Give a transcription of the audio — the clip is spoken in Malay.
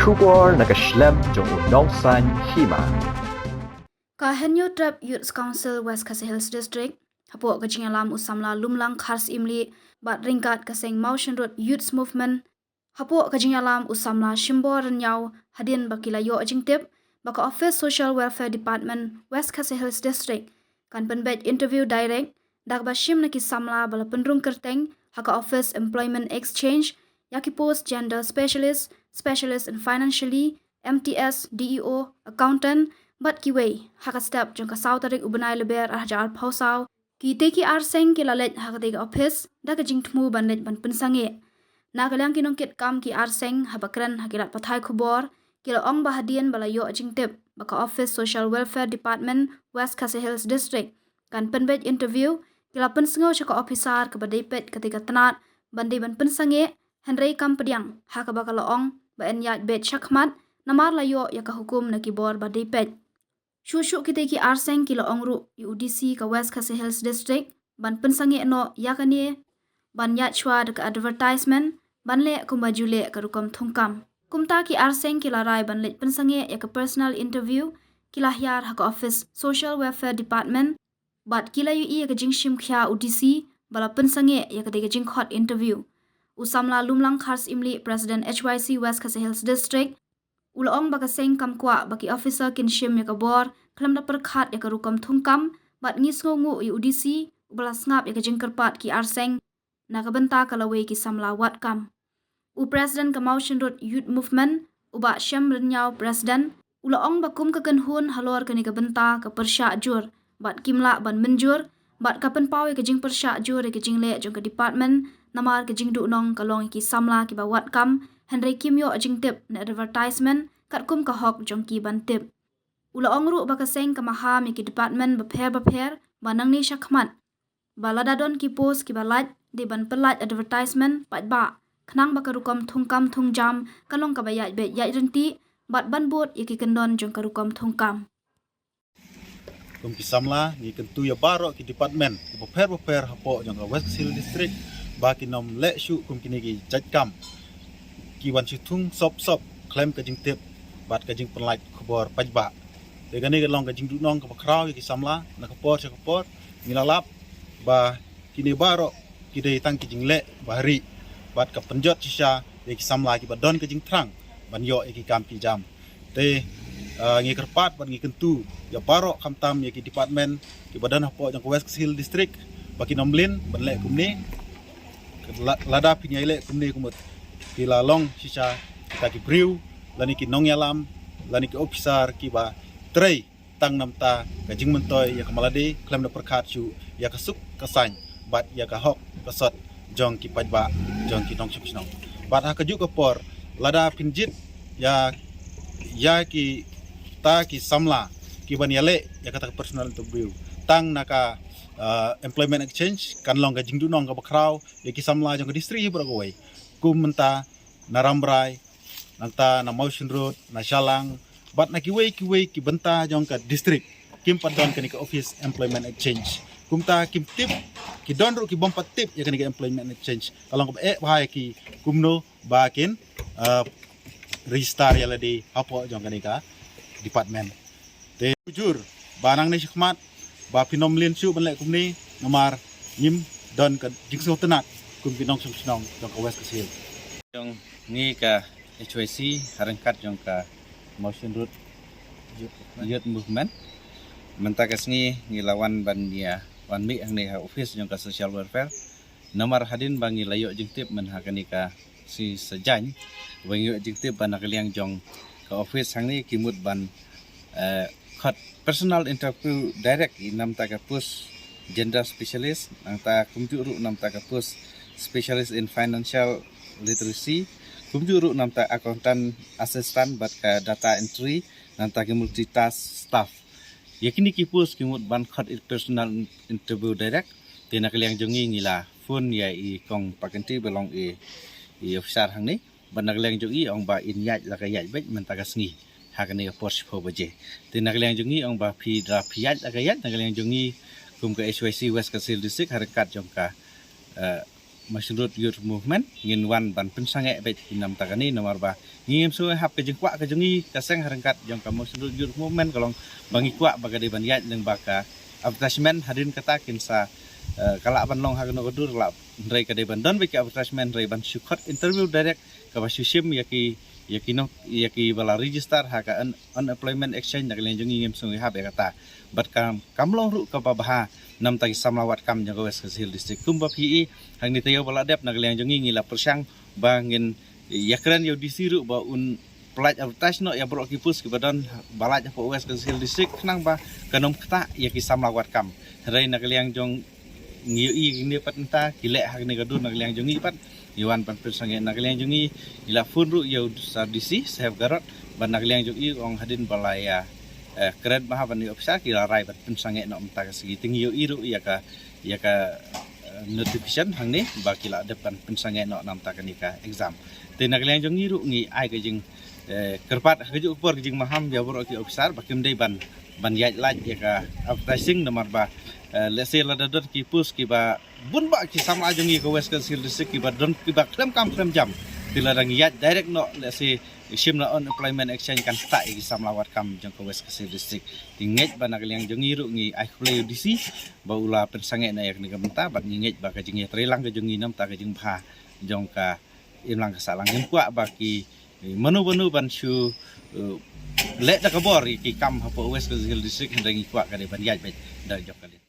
Shubor nakaslem jong unongsan hima. Kahenyo Trap Youth Council West Khasi Hills District hapo kajing alam usamla lumlang khars imli bat ringkat kaseng Motion Road Youth Movement hapo kajing alam usamla shimbor nyau hadin bakila yo ajingtip baka Office Social Welfare Department West Khasi Hills District kan penbet interview direct dak bashim naki samla bala pendrung kerteng haka Office Employment Exchange yaki post gender specialist in financially MTS DEO accountant bat kiwei haka step jong ka sautarik ubanai leber arjar pausau ki teki arseng ki lalet haka teki office daga jingtmu banlet ban pensange nagalang kinongkit kam ki arseng habakran hakilat pathai khubor kila ong bahadian balayo jingtip baka Office Social Welfare Department West Khasi Hills District kan penbet interview kila pensengo chaka officer ke badepet ketika tenat bandai ban pensange Henry Kampediang haka bakal ong ba enyat bet shakmat namar layo ya ka hukum na kibor badepet Shushu kita ki arseng kila ongru UDC ka West Khasi Hills District ban pensange no yakani ban yat chwa de advertisement ban le kumbajule ka rukom thungkam kumta ki arseng kila rai ban le pensange ya ka personal interview kila hyar ha ka Office Social Welfare Department bat kila yu ka jingshim khya UDC bala pensange ya ka de jingkhot interview usamla lumlang khars imli President HYC West Khasi Hills District Ulong baka seng kam kwa baki officer kinshim ya kabor kelam da perkhat ya karukam thungkam bat ngis ngu UDC ubala ngap ya jingkerpat ki arseng na kabenta kalawe ki samla wat kam u president ka Motion Road Youth Movement uba syam renyau president ulong bakum ka kenhun halor ka ni kabenta ka persya jur bat kimla ban menjur bat kapen pawe ka jing persya jur ka jingle jong ka department namar ka jing du nong kalong ki samla ki bawat kam Henry Kimyo ajing tip na advertisement kat kum ka hok jong ki ban tip. Ula ongru baka seng ka maham ki department baper banang ni syakmat. Baladadon ki post ki balat di ban pelat advertisement pat ba. Kenang baka rukom thungkam thungjam kalong ka bayat bet yat renti bat ban bot ki kendon jong ka rukom thungkam. Kum ki samla ni kentu ya baro ki department ki baper hapo jong ka West Khasi District ba ki nom le shu kum kini ki jatkam. Ki wan thung sop claim ka jing tip bat ka jing penlait khobor pajba de gani ka long ka jing du nong ka kraw ki samla na kapor milalap ba kini baro ki de tang ki jing le bahari bat ka penjot sisa de ki samla ki badon ka jing trang ban yo ki kam ki jam te ngi kerpat ban ngi kentu ya baro kamtam ya ki department ki badan hapo jang West Khasi Hills District ba ki nomlin ban le kumni lada pinyai le kumni kumut kila long sisa kita ki briu lani ki nong yalam lani ki officer ki ba trei tang namta ka jing mentoy ya kamalade klem da perkhat chu ya kasuk kasany bat ya ka hok kasot jong ki pajba jong ki nong chupsnong bat ha ka ju ka por lada pinjit ya ki ta ki samla ki ban yale ya kata personal interview tang naka employment exchange kan long ka jing du nong ka bakraw ya ki samla jong ka distri bragoi kumenta narambrai nangta na Motion Road na Shalang bat na kiwei ki benta jong ka district kim padon kani ka Office Employment Exchange kumta kim tip ki don ru ki bompat tip ya kani ka Employment Exchange kalong ka bahaya ki kumno bakin register ya di hapo jong kani ka department te jujur barang ni syakmat ba pinomlin su banlek kumni nomar nyim don ka jingso tenat kum pinong sumsnong jong ka West Khasi Hills jong ni ka HYC harangkat jong ka Motion Road Youth Movement mentakas ni lawan ban dia wan mi ang ni ha office jong ka social welfare nomor hadin bangi layo jeng tip men ha kani ka si sajany bangi jeng tip ban nakaliang jong ka office hang ni kimut ban khot personal interview direct nam ta ka post gender specialist nang ta kumjuru nam ta ka post specialist in financial literacy kumjuru nam ta accountant assistant bat ka data entry nam ta ki multitask staff yakini ki post kimut ban khat personal interview direct tina kaliang jongi ngila phone ya I kong pakenti belong I officer hang ni ban kaliang jongi ong ba in yat la ka yat bet man ta ka sngi ha ka ni post pho baje tina kaliang jongi ong ba phi dra phiat la ka yat kaliang jongi kum ka HYC West Khasi District harakat jong ka Masyurut Youth Movement ngin wan ban pensange bet inam takani nomor ba ngim su hap ke jengkwa ke jengi kaseng harengkat jong ka Masyurut Youth Movement kalong bangi kwa bagade ban yat leng baka advertisement hadin kata kinsa kala ban long hagno godur la rei kade ban don beki advertisement rei ban syukot interview direct ka basusim yaki bala register haka unemployment exchange nak lenjong ngim su hap ya kata bat kam long ru ka baha nam tagi samlawat kam jaga West Kecil District kumba PE hang ni tayo bala dep nak liang jongi ngila persang bangin yakran yo disiru ba un pelaj advertise no ya bro kipus ki badan balaj apa West Kecil District nang ba kanom kata yaki samlawat kam rai nak liang jong ngiui ni patenta kilek hang ni gadun nak liang jongi pat iwan pan persang nak liang jongi ila funru yo sadisi save garot ban nak liang jongi ong hadin balaya keren maha bani ofisa kila rai bat pensange no mta segi tinggi yo iru ya ka notification hang ni ba kila depan pensange no nam ta kanika exam tenak liang jong iru ngi ai ke jing kerpat ke ju por ke jing maham ya bro ki ofisar bakim dei ban yat laj ya ka advertising nomor ba lese la dadot ki pus ki ba bun ba ki sama jongi ko West Kecil District ki ba don ki ba klem jam dilarang yat direct no lese Shimla unemployment exchange kan tak igi samlawat kam jong ke West Kecil District tinget banak liang jongi ru ngi ai play DC ba ula pensange na yak ni gamenta bat nginget ba ka jingi trelang ke jongi nam ta ka jing bha jong ka imlang ka salang ngin kwa ba ki menu ban shu let da kabor ki kam ha po West Kecil District ndangi kwa ka de ban yaj bet da jok kali